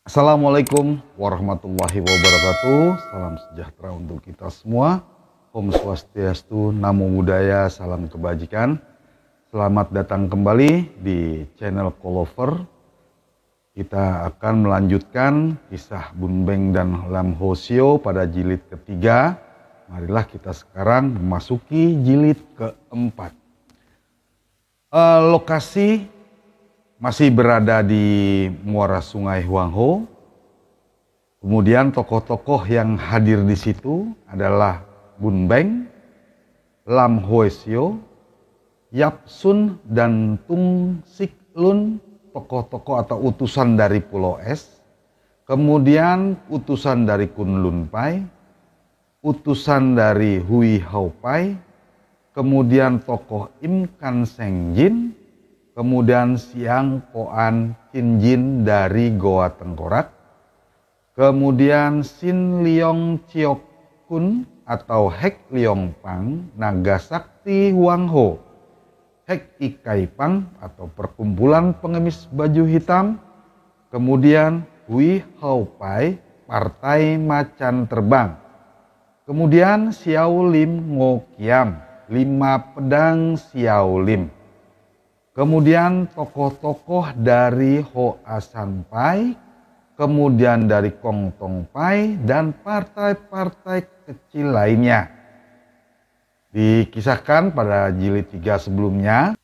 Assalamualaikum warahmatullahi wabarakatuh. Salam sejahtera untuk kita semua. Om Swastiastu, Namo Buddhaya, salam kebajikan. Selamat datang kembali di channel Kolover. Kita akan melanjutkan kisah Bun Beng dan Lam Hosio pada jilid ketiga. Marilah kita sekarang memasuki jilid keempat. Lokasi masih berada di muara Sungai Huangho. Kemudian tokoh-tokoh yang hadir di situ adalah Bun Beng, Lam Hosio, Yap Sun, dan Tung Sik Lun, tokoh-tokoh atau utusan dari Pulau Es. Kemudian utusan dari Kun Lun Pai, utusan dari Hui Hau Pai, kemudian tokoh Im Kan Seng Jin, kemudian Siang Koan Chin Jin dari Goa Tengkorak, kemudian Sin Leong Chiok Kun atau Hek Leong Pang, Naga Sakti Huangho, Hek Ikai Pang atau Perkumpulan Pengemis Baju Hitam, kemudian Hui Hau Pai, Partai Macan Terbang, kemudian Xiao Lim Ngo Kiam, 5 Pedang Xiao Lim. Kemudian tokoh-tokoh dari Hoa San Pai, kemudian dari Kong Tong Pai, dan partai-partai kecil lainnya. Dikisahkan pada jilid 3 sebelumnya,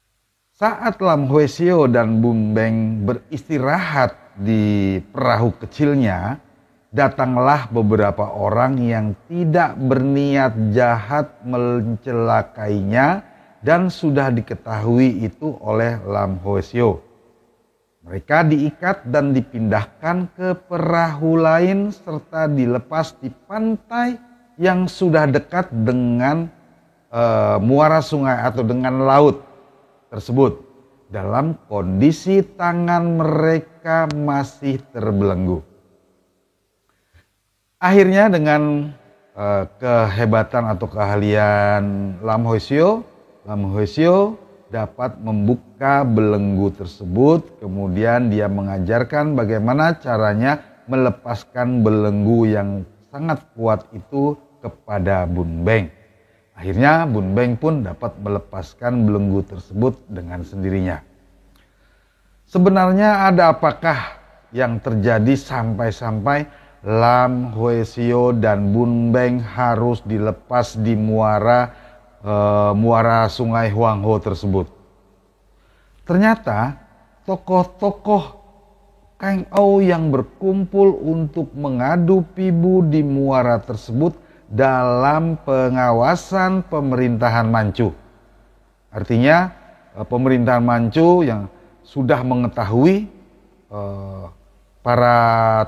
saat Lam Hosio dan Bun Beng beristirahat di perahu kecilnya, datanglah beberapa orang yang tidak berniat jahat mencelakainya, dan sudah diketahui itu oleh Lam Hosio. Mereka diikat dan dipindahkan ke perahu lain serta dilepas di pantai yang sudah dekat dengan muara sungai atau dengan laut tersebut, dalam kondisi tangan mereka masih terbelenggu. Akhirnya dengan kehebatan atau keahlian Lam Hosio dapat membuka belenggu tersebut, kemudian dia mengajarkan bagaimana caranya melepaskan belenggu yang sangat kuat itu kepada Bun Beng. Akhirnya Bun Beng pun dapat melepaskan belenggu tersebut dengan sendirinya. Sebenarnya ada apakah yang terjadi sampai-sampai Lam Hosio dan Bun Beng harus dilepas di muara Sungai Huangho tersebut? Ternyata tokoh-tokoh Kang Ou yang berkumpul untuk mengadu pibu di muara tersebut dalam pengawasan pemerintahan Manchu. Artinya pemerintahan Manchu yang sudah mengetahui para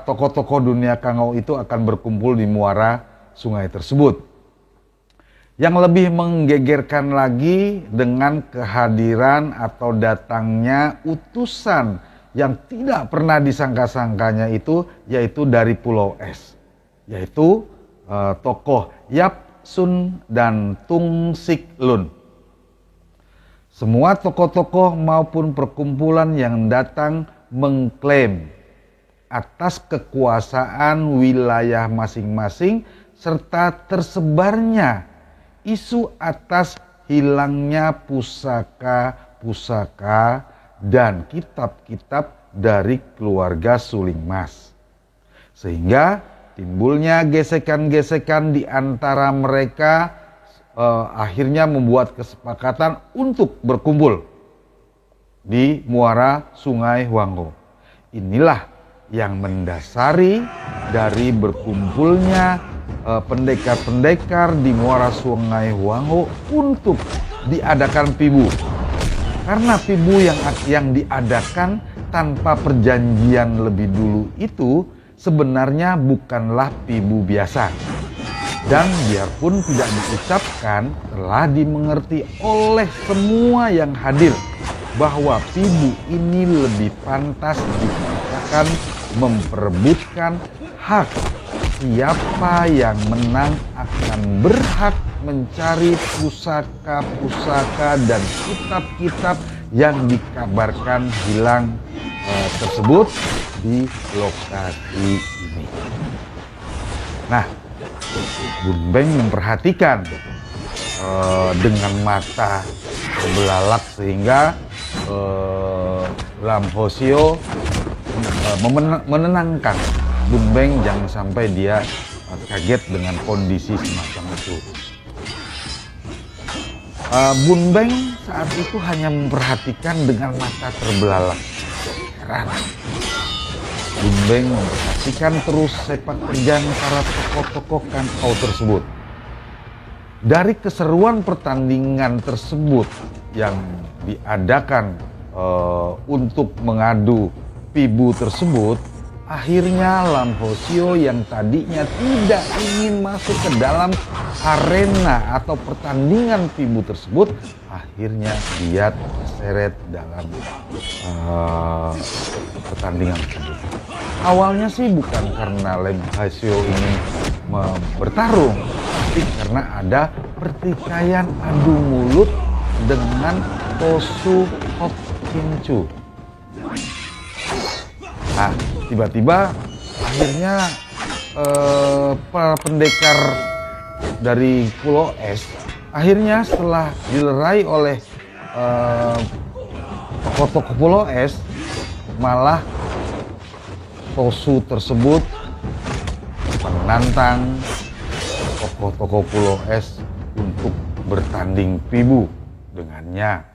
tokoh-tokoh dunia Kang Ou itu akan berkumpul di muara sungai tersebut. Yang lebih menggegerkan lagi dengan kehadiran atau datangnya utusan yang tidak pernah disangka-sangkanya itu, yaitu dari Pulau Es, yaitu tokoh Yap Sun dan Tung Sik Lun. Semua tokoh-tokoh maupun perkumpulan yang datang mengklaim atas kekuasaan wilayah masing-masing serta tersebarnya isu atas hilangnya pusaka-pusaka dan kitab-kitab dari keluarga Suling Mas. Sehingga timbulnya gesekan-gesekan di antara mereka, akhirnya membuat kesepakatan untuk berkumpul di muara Sungai Huangho. Inilah yang mendasari dari berkumpulnya pendekar-pendekar di muara Sungai Huangho untuk diadakan pibu. Karena pibu yang diadakan tanpa perjanjian lebih dulu itu sebenarnya bukanlah pibu biasa. Dan biarpun tidak diucapkan, telah dimengerti oleh semua yang hadir bahwa pibu ini lebih pantas dikatakan memperebutkan hak. Siapa yang menang akan berhak mencari pusaka-pusaka dan kitab-kitab yang dikabarkan hilang tersebut di lokasi ini. Nah, Bun Beng memperhatikan dengan mata terbelalak sehingga Lam Hosio menenangkan Bun Beng jangan sampai dia kaget dengan kondisi semacam itu. Bun Beng saat itu hanya memperhatikan dengan mata terbelalak. Heran. Bun Beng memperhatikan terus sepak terjang para tokoh-tokoh Kangou tersebut. Dari keseruan pertandingan tersebut yang diadakan untuk mengadu Pibu tersebut, akhirnya Lam Hosio yang tadinya tidak ingin masuk ke dalam arena atau pertandingan Pibu tersebut, akhirnya dia terseret dalam pertandingan tersebut. Awalnya sih bukan karena Lam Hosio ingin bertarung, tapi karena ada pertikaian adu mulut dengan Tosu Hok Cincu. Nah, tiba-tiba akhirnya para pendekar dari Pulau Es akhirnya setelah dilerai oleh tokoh-tokoh Pulau Es, malah Tosu tersebut menantang tokoh-tokoh Pulau Es untuk bertanding Pibu dengannya.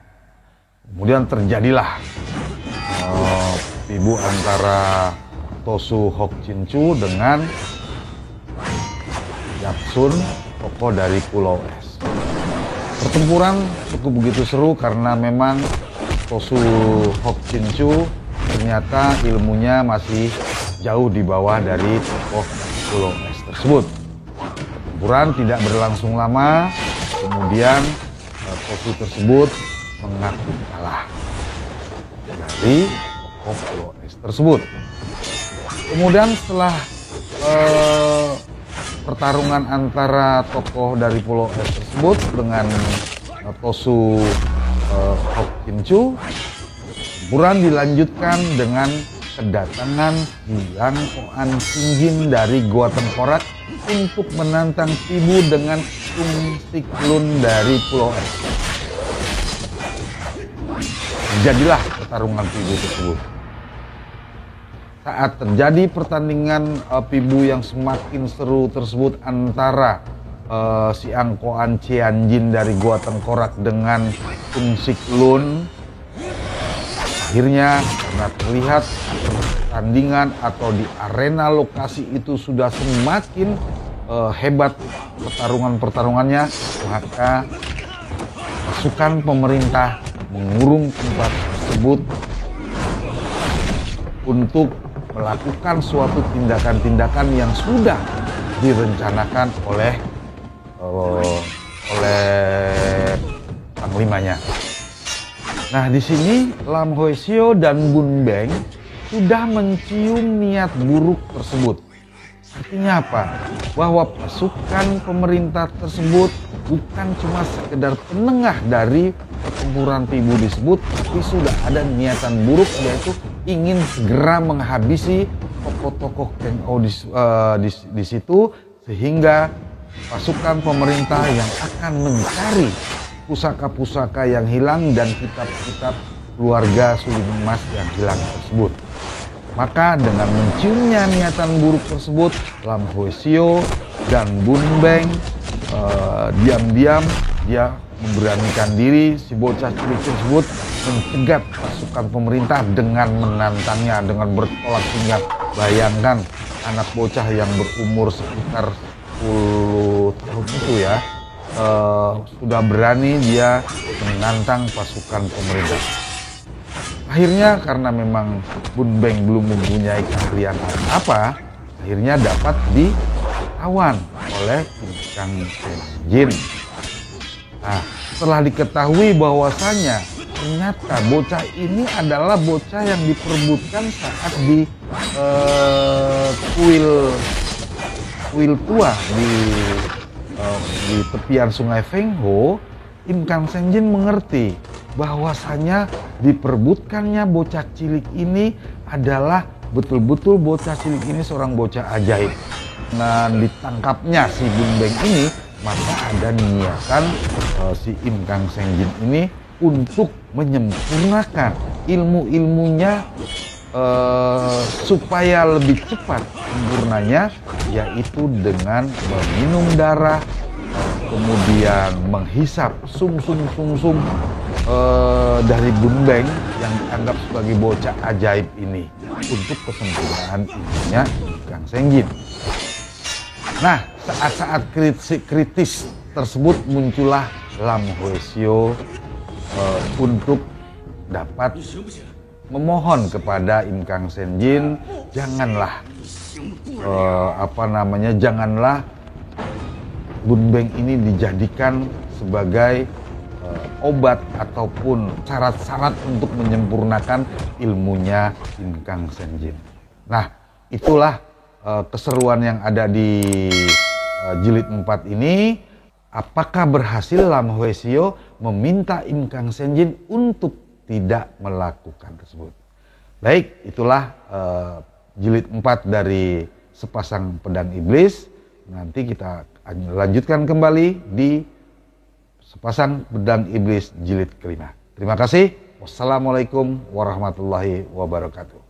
Kemudian terjadilah Pibu antara Tosu Hok Cincu dengan Yapsun, tokoh dari Pulau Es. Pertempuran cukup begitu seru karena memang Tosu Hok Cincu ternyata ilmunya masih jauh di bawah dari tokoh Pulau Es tersebut. Pertempuran tidak berlangsung lama, kemudian Tosu tersebut mengaku kalah dari tokoh Pulau Es tersebut. Kemudian setelah pertarungan antara tokoh dari Pulau Es tersebut dengan Tosu Hok Cincu, pertempuran dilanjutkan dengan kedatangan Hyang Koan Singjin dari Gua Tengkorak untuk menantang Pibu dengan Tung Siklun dari Pulau Es. Jadilah pertarungan Pibu tersebut. Saat terjadi pertandingan Pibu yang semakin seru tersebut antara Hyang Koan Cianjin dari Gua Tengkorak dengan Tung Siklun, akhirnya karena terlihat pertandingan atau di arena lokasi itu sudah semakin hebat pertarungannya, maka pasukan pemerintah mengurung tempat tersebut untuk melakukan suatu tindakan-tindakan yang sudah direncanakan oleh panglimanya. Nah, di sini Lam Hosio dan Bun Beng sudah mencium niat buruk tersebut. Artinya apa? Bahwa pasukan pemerintah tersebut bukan cuma sekedar penengah dari pertempuran Pibu disebut, tapi sudah ada niatan buruk, yaitu ingin segera menghabisi tokoh-tokoh Kangou di situ, sehingga pasukan pemerintah yang akan mencari pusaka-pusaka yang hilang dan kitab-kitab keluarga Suling Emas yang hilang tersebut. Maka dengan menciumnya niatan buruk tersebut, Lam Hosio dan Bun Beng diam-diam dia memberanikan diri, si bocah cilik tersebut mencegat pasukan pemerintah dengan menantangnya, dengan bertolak hingga bayangkan anak bocah yang berumur sekitar 10 tahun itu ya, sudah berani dia menantang pasukan pemerintah. Akhirnya karena memang Bun Beng belum mempunyai keahlian apa, akhirnya dapat ditawan oleh Kang Senjin. Nah, setelah diketahui bahwasanya ternyata bocah ini adalah bocah yang diperebutkan saat di kuil tua di tepian Sungai Fengho, Im Kang Senjin mengerti bahwasanya diperebutkannya bocah cilik ini adalah betul-betul bocah cilik ini seorang bocah ajaib. Nah, ditangkapnya si Bun Beng ini, maka ada niatan si Im Kang Sengjin ini untuk menyempurnakan ilmu-ilmunya supaya lebih cepat sempurnanya, yaitu dengan meminum darah, kemudian menghisap sum-sum dari Bun Beng yang dianggap sebagai bocah ajaib ini untuk kesempurnaan ilmunya Kang Sengjin. Nah, saat-saat kritis tersebut muncullah Lam Hwasyo untuk dapat memohon kepada Im Kang Sengjin, janganlah janganlah Bun Beng ini dijadikan sebagai obat ataupun syarat-syarat untuk menyempurnakan ilmunya Im Kang Sengjin. Nah, itulah keseruan yang ada di jilid 4 ini. Apakah berhasil Lam Hwasyo meminta Im Kang Sengjin untuk tidak melakukan tersebut? Baik, itulah jilid 4 dari Sepasang Pedang Iblis. Nanti kita lanjutkan kembali di Sepasang Pedang Iblis jilid kelima. Terima kasih. Wassalamualaikum warahmatullahi wabarakatuh.